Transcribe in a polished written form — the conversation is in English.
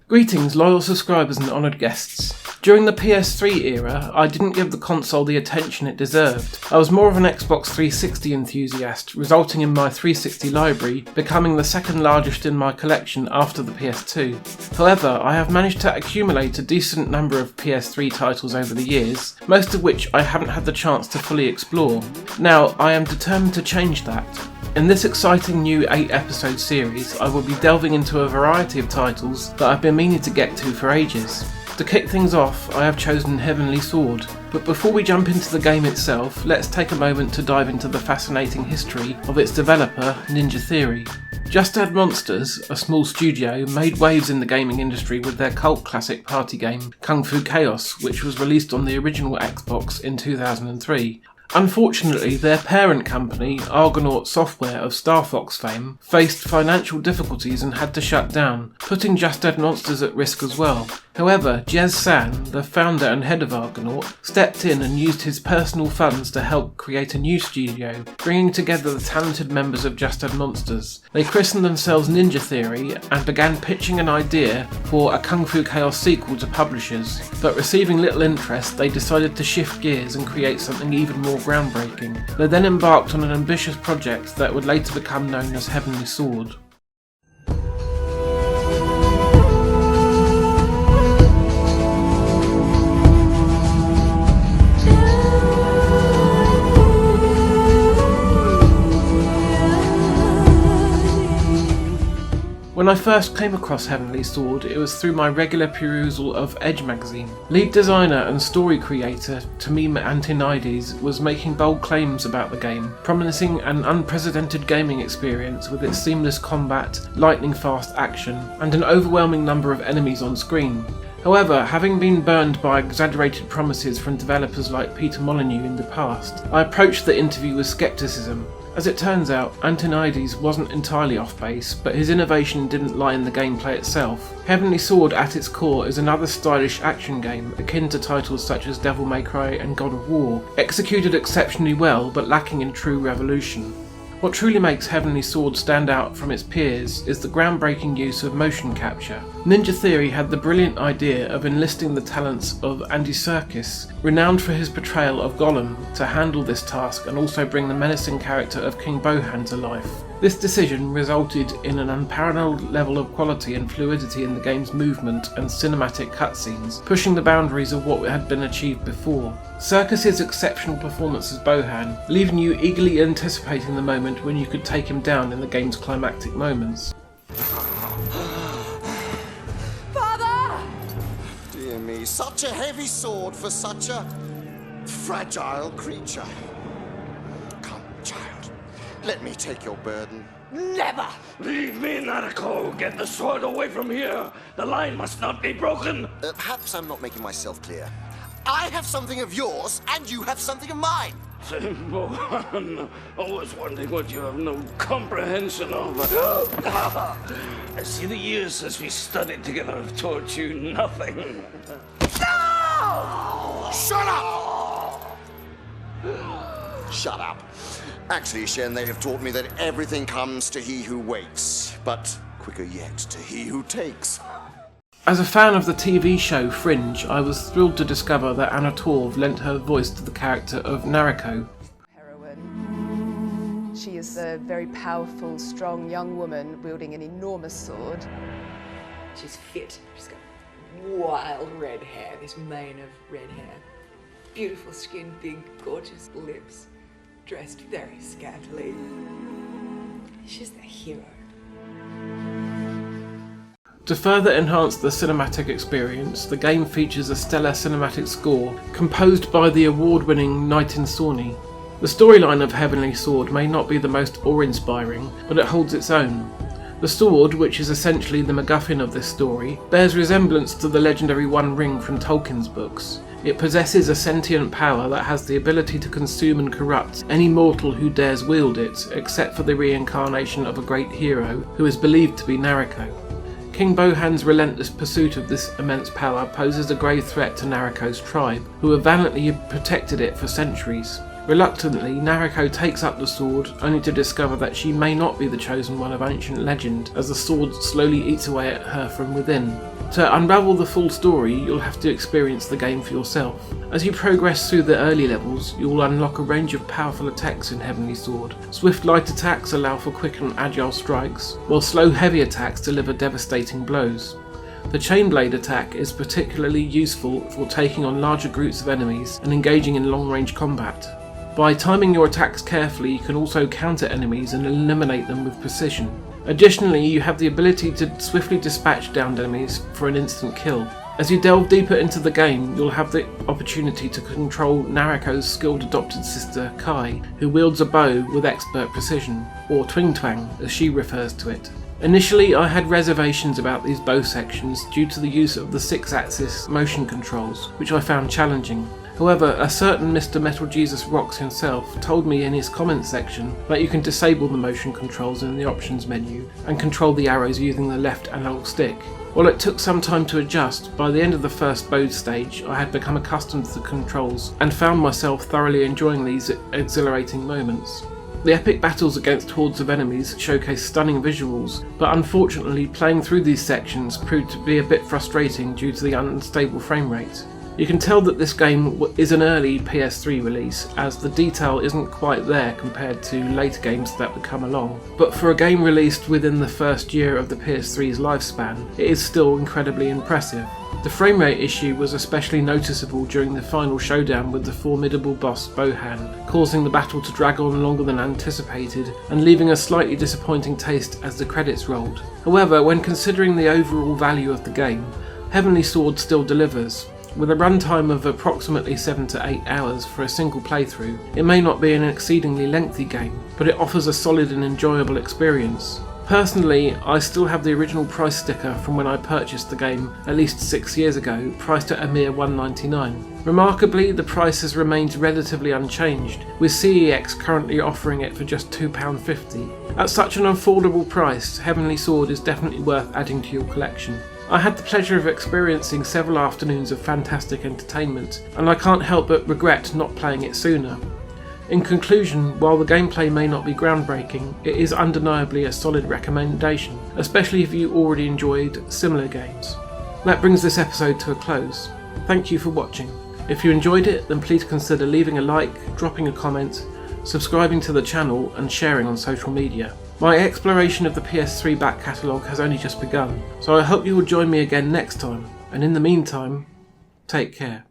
Greetings loyal subscribers and honoured guests. During the PS3 era, I didn't give the console the attention it deserved. I was more of an Xbox 360 enthusiast, resulting in my 360 library becoming the second largest in my collection after the PS2. However, I have managed to accumulate a decent number of PS3 titles over the years, most of which I haven't had the chance to fully explore. Now, I am determined to change that. In this exciting new 8-episode series, I will be delving into a variety of titles that I've been meaning to get to for ages. To kick things off, I have chosen Heavenly Sword. But before we jump into the game itself, let's take a moment to dive into the fascinating history of its developer, Ninja Theory. Just Add Monsters, a small studio, made waves in the gaming industry with their cult classic party game, Kung Fu Chaos, which was released on the original Xbox in 2003. Unfortunately, their parent company, Argonaut Software of Star Fox fame, faced financial difficulties and had to shut down, putting Just Dead Monsters at risk as well. However, Jez San, the founder and head of Argonaut, stepped in and used his personal funds to help create a new studio, bringing together the talented members of Just Dead Monsters. They christened themselves Ninja Theory and began pitching an idea for a Kung Fu Chaos sequel to publishers, but receiving little interest, they decided to shift gears and create something even more groundbreaking. They then embarked on an ambitious project that would later become known as Heavenly Sword. When I first came across Heavenly Sword, it was through my regular perusal of Edge magazine. Lead designer and story creator Tamim Antonides was making bold claims about the game, promising an unprecedented gaming experience with its seamless combat, lightning-fast action, and an overwhelming number of enemies on screen. However, having been burned by exaggerated promises from developers like Peter Molyneux in the past, I approached the interview with skepticism. As it turns out, Antonides wasn't entirely off base, but his innovation didn't lie in the gameplay itself. Heavenly Sword at its core is another stylish action game, akin to titles such as Devil May Cry and God of War, executed exceptionally well but lacking in true revolution. What truly makes Heavenly Sword stand out from its peers is the groundbreaking use of motion capture. Ninja Theory had the brilliant idea of enlisting the talents of Andy Serkis, renowned for his portrayal of Gollum, to handle this task and also bring the menacing character of King Bohan to life. This decision resulted in an unparalleled level of quality and fluidity in the game's movement and cinematic cutscenes, pushing the boundaries of what had been achieved before. Serkis' exceptional performance as Bohan, leaving you eagerly anticipating the moment when you could take him down in the game's climactic moments. Father! Dear me, such a heavy sword for such a fragile creature. Come, child, let me take your burden. Never! Leave me, Narako! Get the sword away from here! The line must not be broken! Perhaps I'm not making myself clear. I have something of yours, and you have something of mine. Bohan, always wanting what you have no comprehension of. I see the years since we studied together have taught you nothing. No! Shut up! Shut up. Actually, Shen, they have taught me that everything comes to he who waits, but quicker yet to he who takes. As a fan of the TV show Fringe, I was thrilled to discover that Anna Torv lent her voice to the character of Nariko. Heroine. She is a very powerful, strong young woman wielding an enormous sword. She's fit. She's got wild red hair, this mane of red hair. Beautiful skin, big, gorgeous lips. Dressed very scantily. She's the hero. To further enhance the cinematic experience, the game features a stellar cinematic score composed by the award-winning Night Sawny. The storyline of Heavenly Sword may not be the most awe-inspiring, but it holds its own. The sword, which is essentially the MacGuffin of this story, bears resemblance to the legendary One Ring from Tolkien's books. It possesses a sentient power that has the ability to consume and corrupt any mortal who dares wield it, except for the reincarnation of a great hero who is believed to be Nariko. King Bohan's relentless pursuit of this immense power poses a grave threat to Nariko's tribe, who have valiantly protected it for centuries. Reluctantly, Nariko takes up the sword, only to discover that she may not be the chosen one of ancient legend, as the sword slowly eats away at her from within. To unravel the full story, you'll have to experience the game for yourself. As you progress through the early levels, you will unlock a range of powerful attacks in Heavenly Sword. Swift light attacks allow for quick and agile strikes, while slow heavy attacks deliver devastating blows. The chain blade attack is particularly useful for taking on larger groups of enemies and engaging in long range combat. By timing your attacks carefully, you can also counter enemies and eliminate them with precision. Additionally, you have the ability to swiftly dispatch downed enemies for an instant kill. As you delve deeper into the game, you'll have the opportunity to control Nariko's skilled adopted sister, Kai, who wields a bow with expert precision, or Twing Twang as she refers to it. Initially, I had reservations about these bow sections due to the use of the 6-axis motion controls, which I found challenging. However, a certain Mr. Metal Jesus Rocks himself told me in his comments section that you can disable the motion controls in the options menu and control the arrows using the left analog stick. While it took some time to adjust, by the end of the first bow stage I had become accustomed to the controls and found myself thoroughly enjoying these exhilarating moments. The epic battles against hordes of enemies showcase stunning visuals, but unfortunately playing through these sections proved to be a bit frustrating due to the unstable frame rate. You can tell that this game is an early PS3 release, as the detail isn't quite there compared to later games that would come along, but for a game released within the first year of the PS3's lifespan, it is still incredibly impressive. The frame rate issue was especially noticeable during the final showdown with the formidable boss Bohan, causing the battle to drag on longer than anticipated and leaving a slightly disappointing taste as the credits rolled. However, when considering the overall value of the game, Heavenly Sword still delivers. With a runtime of approximately 7 to 8 hours for a single playthrough, it may not be an exceedingly lengthy game, but it offers a solid and enjoyable experience. Personally, I still have the original price sticker from when I purchased the game at least 6 years ago, priced at a mere $1.99. Remarkably, the price has remained relatively unchanged, with CEX currently offering it for just £2.50. At such an affordable price, Heavenly Sword is definitely worth adding to your collection. I had the pleasure of experiencing several afternoons of fantastic entertainment, and I can't help but regret not playing it sooner. In conclusion, while the gameplay may not be groundbreaking, it is undeniably a solid recommendation, especially if you already enjoyed similar games. That brings this episode to a close. Thank you for watching. If you enjoyed it, then please consider leaving a like, dropping a comment, subscribing to the channel and sharing on social media. My exploration of the PS3 back catalogue has only just begun, so I hope you will join me again next time, and in the meantime, take care.